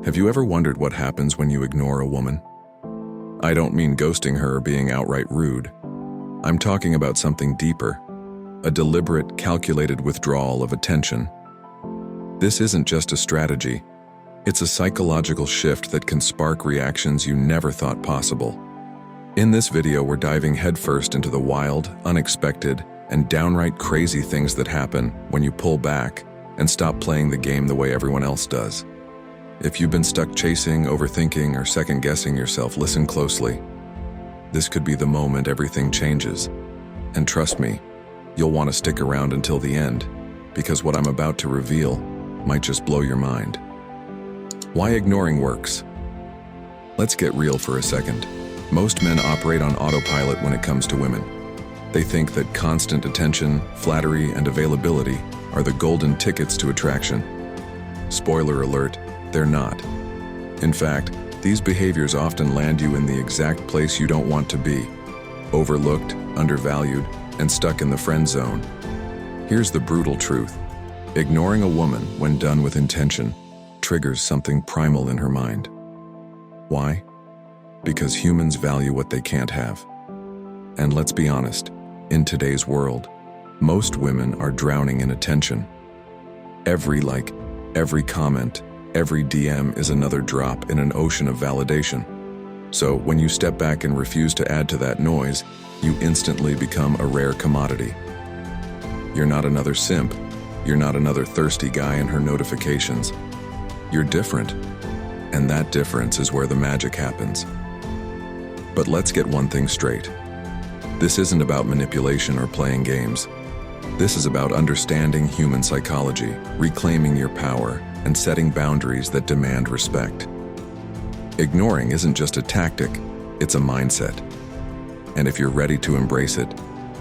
Have you ever wondered what happens when you ignore a woman? I don't mean ghosting her or being outright rude. I'm talking about something deeper, a deliberate, calculated withdrawal of attention. This isn't just a strategy. It's a psychological shift that can spark reactions you never thought possible. In this video, we're diving headfirst into the wild, unexpected, and downright crazy things that happen when you pull back and stop playing the game the way everyone else does. If you've been stuck chasing, overthinking, or second-guessing yourself, listen closely. This could be the moment everything changes. And trust me, you'll want to stick around until the end, because what I'm about to reveal might just blow your mind. Why ignoring works. Let's get real for a second. Most men operate on autopilot when it comes to women. They think that constant attention, flattery, and availability are the golden tickets to attraction. Spoiler alert, they're not. In fact, these behaviors often land you in the exact place you don't want to be, overlooked, undervalued, and stuck in the friend zone. Here's the brutal truth. Ignoring a woman, when done with intention, triggers something primal in her mind. Why? Because humans value what they can't have. And let's be honest, in today's world, most women are drowning in attention. Every like, every comment, every DM is another drop in an ocean of validation. So when you step back and refuse to add to that noise, you instantly become a rare commodity. You're not another simp. You're not another thirsty guy in her notifications. You're different. And that difference is where the magic happens. But let's get one thing straight. This isn't about manipulation or playing games. This is about understanding human psychology, reclaiming your power, and setting boundaries that demand respect. Ignoring isn't just a tactic, it's a mindset. And if you're ready to embrace it,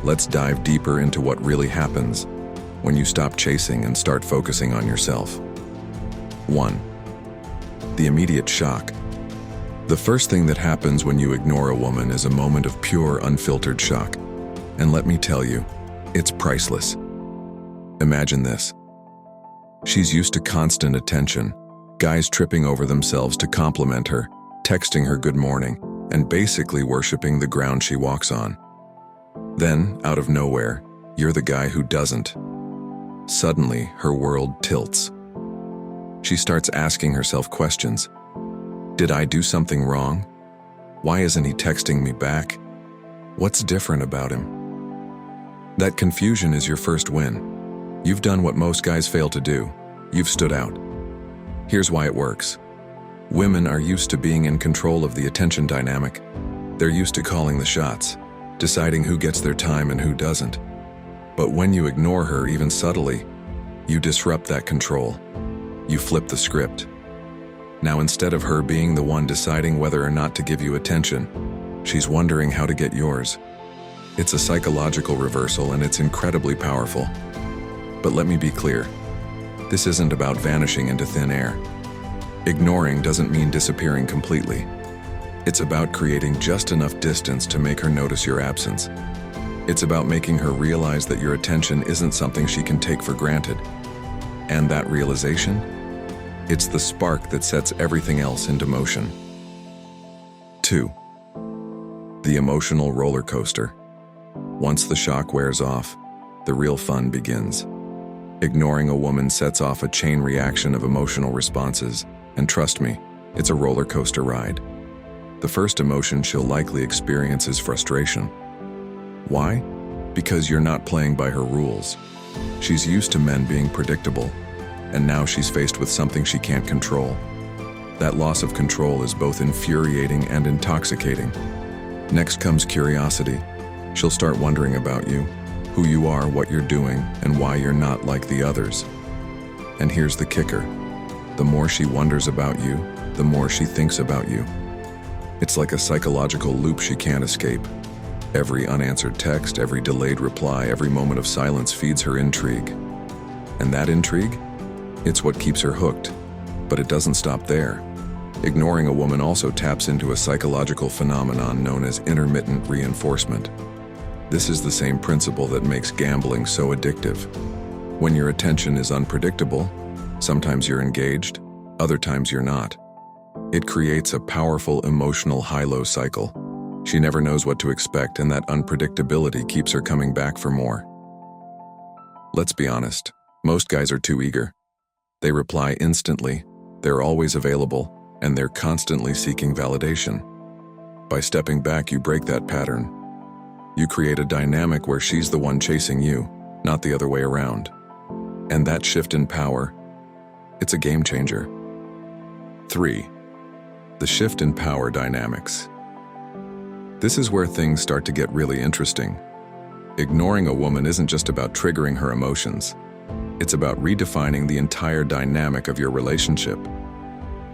let's dive deeper into what really happens when you stop chasing and start focusing on yourself. 1. The immediate shock. The first thing that happens when you ignore a woman is a moment of pure, unfiltered shock. And let me tell you, it's priceless. Imagine this. She's used to constant attention, guys tripping over themselves to compliment her, texting her good morning, and basically worshiping the ground she walks on. Then, out of nowhere, you're the guy who doesn't. Suddenly, her world tilts. She starts asking herself questions. Did I do something wrong? Why isn't he texting me back? What's different about him? That confusion is your first win. You've done what most guys fail to do. You've stood out. Here's why it works. Women are used to being in control of the attention dynamic. They're used to calling the shots, deciding who gets their time and who doesn't. But when you ignore her, even subtly, you disrupt that control. You flip the script. Now, instead of her being the one deciding whether or not to give you attention, she's wondering how to get yours. It's a psychological reversal, and it's incredibly powerful. But let me be clear. This isn't about vanishing into thin air. Ignoring doesn't mean disappearing completely. It's about creating just enough distance to make her notice your absence. It's about making her realize that your attention isn't something she can take for granted. And that realization? It's the spark that sets everything else into motion. 2. The emotional roller coaster. Once the shock wears off, the real fun begins. Ignoring a woman sets off a chain reaction of emotional responses, and trust me, it's a roller coaster ride. The first emotion she'll likely experience is frustration. Why? Because you're not playing by her rules. She's used to men being predictable, and now she's faced with something she can't control. That loss of control is both infuriating and intoxicating. Next comes curiosity. She'll start wondering about you, who you are, what you're doing, and why you're not like the others. And here's the kicker. The more she wonders about you, the more she thinks about you. It's like a psychological loop she can't escape. Every unanswered text, every delayed reply, every moment of silence feeds her intrigue. And that intrigue? It's what keeps her hooked. But it doesn't stop there. Ignoring a woman also taps into a psychological phenomenon known as intermittent reinforcement. This is the same principle that makes gambling so addictive. When your attention is unpredictable, sometimes you're engaged, other times you're not. It creates a powerful emotional high-low cycle. She never knows what to expect, and that unpredictability keeps her coming back for more. Let's be honest, most guys are too eager. They reply instantly, they're always available, and they're constantly seeking validation. By stepping back, you break that pattern. You create a dynamic where she's the one chasing you, not the other way around. And that shift in power, it's a game changer. 3. The shift in power dynamics. This is where things start to get really interesting. Ignoring a woman isn't just about triggering her emotions. It's about redefining the entire dynamic of your relationship.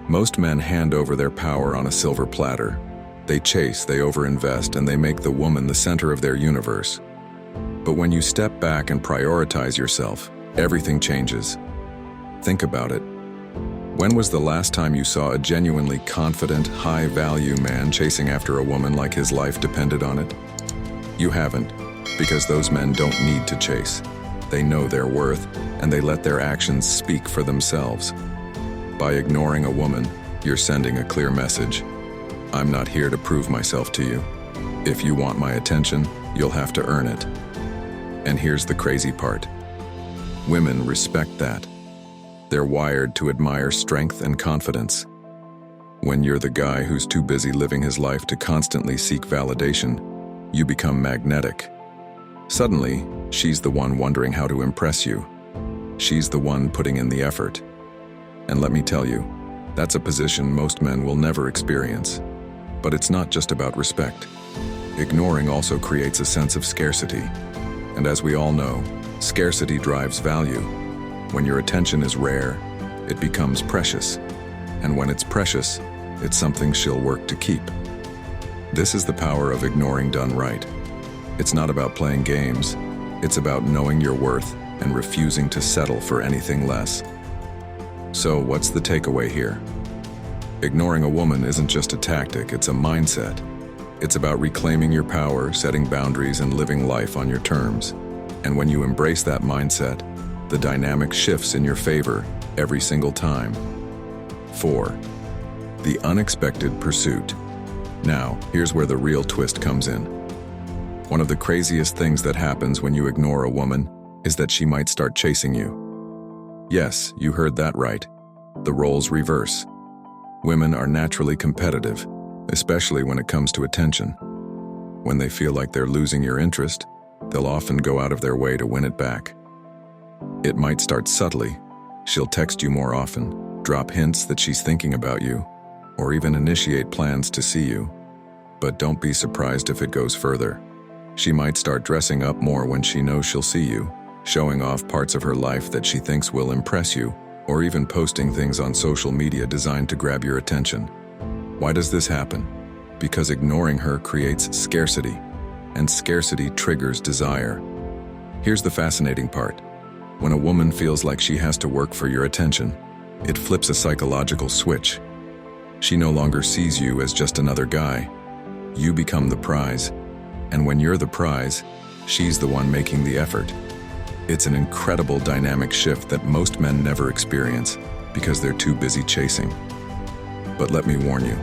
Most men hand over their power on a silver platter. They chase, they overinvest, and they make the woman the center of their universe. But when you step back and prioritize yourself, everything changes. Think about it. When was the last time you saw a genuinely confident, high-value man chasing after a woman like his life depended on it? You haven't, because those men don't need to chase. They know their worth, and they let their actions speak for themselves. By ignoring a woman, you're sending a clear message. I'm not here to prove myself to you. If you want my attention, you'll have to earn it. And here's the crazy part. Women respect that. They're wired to admire strength and confidence. When you're the guy who's too busy living his life to constantly seek validation, you become magnetic. Suddenly, she's the one wondering how to impress you. She's the one putting in the effort. And let me tell you, that's a position most men will never experience. But it's not just about respect. Ignoring also creates a sense of scarcity. And as we all know, scarcity drives value. When your attention is rare, it becomes precious. And when it's precious, it's something she'll work to keep. This is the power of ignoring done right. It's not about playing games. It's about knowing your worth and refusing to settle for anything less. So what's the takeaway here? Ignoring a woman isn't just a tactic, it's a mindset. It's about reclaiming your power, setting boundaries, and living life on your terms. And when you embrace that mindset, the dynamic shifts in your favor every single time. 4. The unexpected pursuit. Now, here's where the real twist comes in. One of the craziest things that happens when you ignore a woman is that she might start chasing you. Yes, you heard that right. The roles reverse. Women are naturally competitive, especially when it comes to attention. When they feel like they're losing your interest, they'll often go out of their way to win it back. It might start subtly. She'll text you more often, drop hints that she's thinking about you, or even initiate plans to see you. But don't be surprised if it goes further. She might start dressing up more when she knows she'll see you, showing off parts of her life that she thinks will impress you, or even posting things on social media designed to grab your attention. Why does this happen? Because ignoring her creates scarcity, and scarcity triggers desire. Here's the fascinating part. When a woman feels like she has to work for your attention, it flips a psychological switch. She no longer sees you as just another guy. You become the prize. And when you're the prize, she's the one making the effort. It's an incredible dynamic shift that most men never experience because they're too busy chasing. But let me warn you,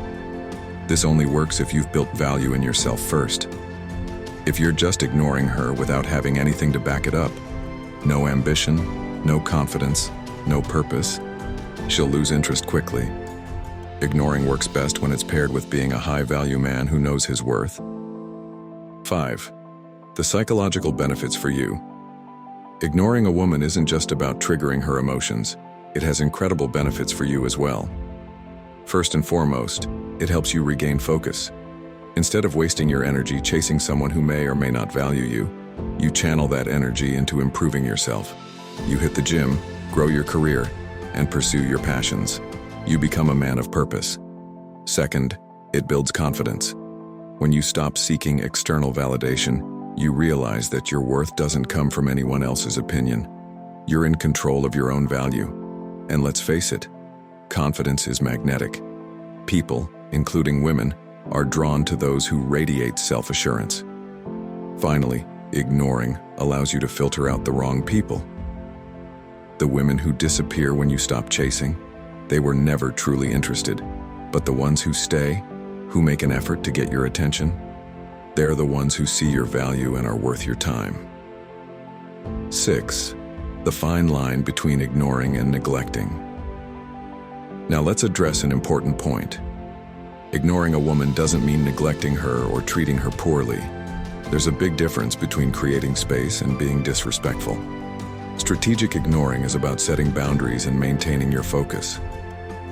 this only works if you've built value in yourself first. If you're just ignoring her without having anything to back it up, no ambition, no confidence, no purpose, she'll lose interest quickly. Ignoring works best when it's paired with being a high-value man who knows his worth. 5. The psychological benefits for you. Ignoring a woman isn't just about triggering her emotions. It has incredible benefits for you as well. First and foremost, it helps you regain focus. Instead of wasting your energy chasing someone who may or may not value you, you channel that energy into improving yourself. You hit the gym, grow your career, and pursue your passions. You become a man of purpose. Second, it builds confidence. When you stop seeking external validation, you realize that your worth doesn't come from anyone else's opinion. You're in control of your own value. And let's face it, confidence is magnetic. People, including women, are drawn to those who radiate self-assurance. Finally, ignoring allows you to filter out the wrong people. The women who disappear when you stop chasing, they were never truly interested. But the ones who stay, who make an effort to get your attention, they're the ones who see your value and are worth your time. 6. The fine line between ignoring and neglecting. Now let's address an important point. Ignoring a woman doesn't mean neglecting her or treating her poorly. There's a big difference between creating space and being disrespectful. Strategic ignoring is about setting boundaries and maintaining your focus.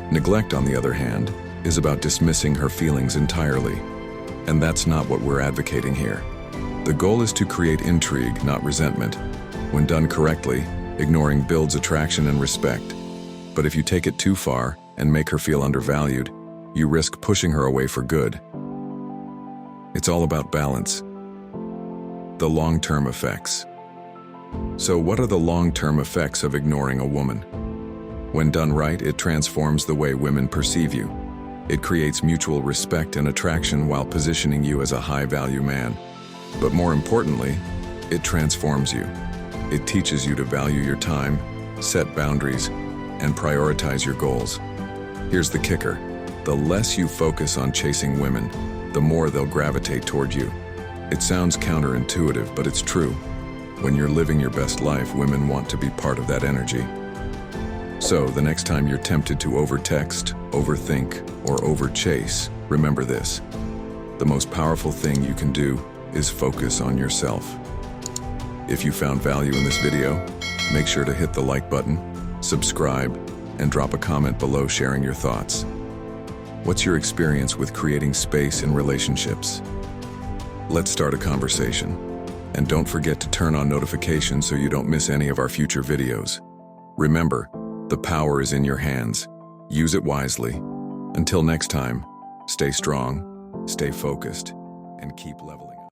Neglect, on the other hand, is about dismissing her feelings entirely. And that's not what we're advocating here. The goal is to create intrigue, not resentment. When done correctly, ignoring builds attraction and respect. But if you take it too far and make her feel undervalued, you risk pushing her away for good. It's all about balance. The long-term effects. So what are the long-term effects of ignoring a woman? When done right, it transforms the way women perceive you. It creates mutual respect and attraction while positioning you as a high-value man. But more importantly, it transforms you. It teaches you to value your time, set boundaries, and prioritize your goals. Here's the kicker. The less you focus on chasing women, the more they'll gravitate toward you. It sounds counterintuitive, but it's true. When you're living your best life, women want to be part of that energy. So, the next time you're tempted to overtext, overthink, or overchase, remember this. The most powerful thing you can do is focus on yourself. If you found value in this video, make sure to hit the like button, subscribe, and drop a comment below sharing your thoughts. What's your experience with creating space in relationships? Let's start a conversation. And don't forget to turn on notifications so you don't miss any of our future videos. Remember, the power is in your hands. Use it wisely. Until next time, stay strong, stay focused, and keep leveling.